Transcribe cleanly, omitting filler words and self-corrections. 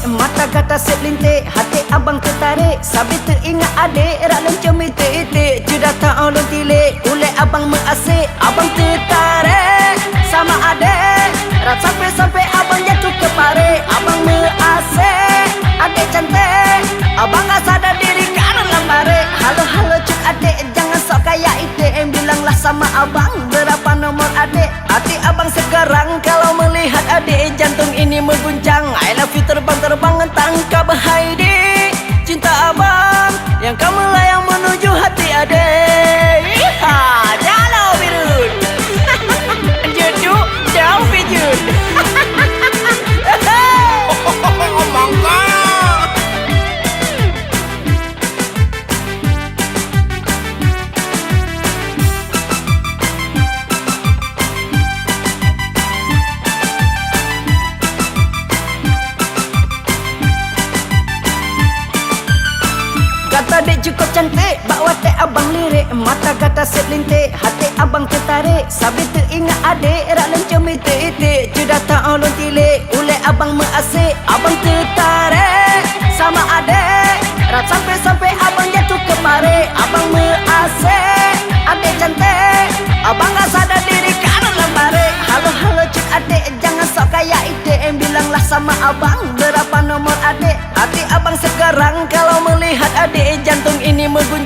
mata kata selintik, hati abang tertarik. Sabit teringat adik, rak lencem itik-itik. Sudah tak ulun tilik, oleh abang mengasih. Abang tertarik sama adik, rak sampai-sampai abang jatuh ke parit. Abang mengasih adik cantik, abang gak sadar diri karena lambarik. Halo-halo cuk adik, jangan sok kayak itik. Bilanglah sama abang berapa nomor adik. Hati abang sekarang kalau melihat adik, jantung ini mengguncang. I love you terbang-terbang tangkap Heidi. Cinta abang yang kamu layang menuju hati adik. Ha, jalan birut. Jodoh jauh pijut. Kata dek cukup cantik, bawa teh abang lirik. Mata kata selintik, hati abang tertarik. Sabit teringat adik, rak lencem itik-itik. Sudah tak ulun tilik, oleh abang mengasih. Abang tertarik sama adik, rak sampai-sampai abang jatuh ke parit. Abang mengasih adik cantik, abang gak sadar diri karena lambarik. Halo-halo cik adik, jangan sok kayak itik. Bilanglah sama abang berapa nomor adik. Hati abang sekarang kalau melihat adik, jantung ini mengguncang.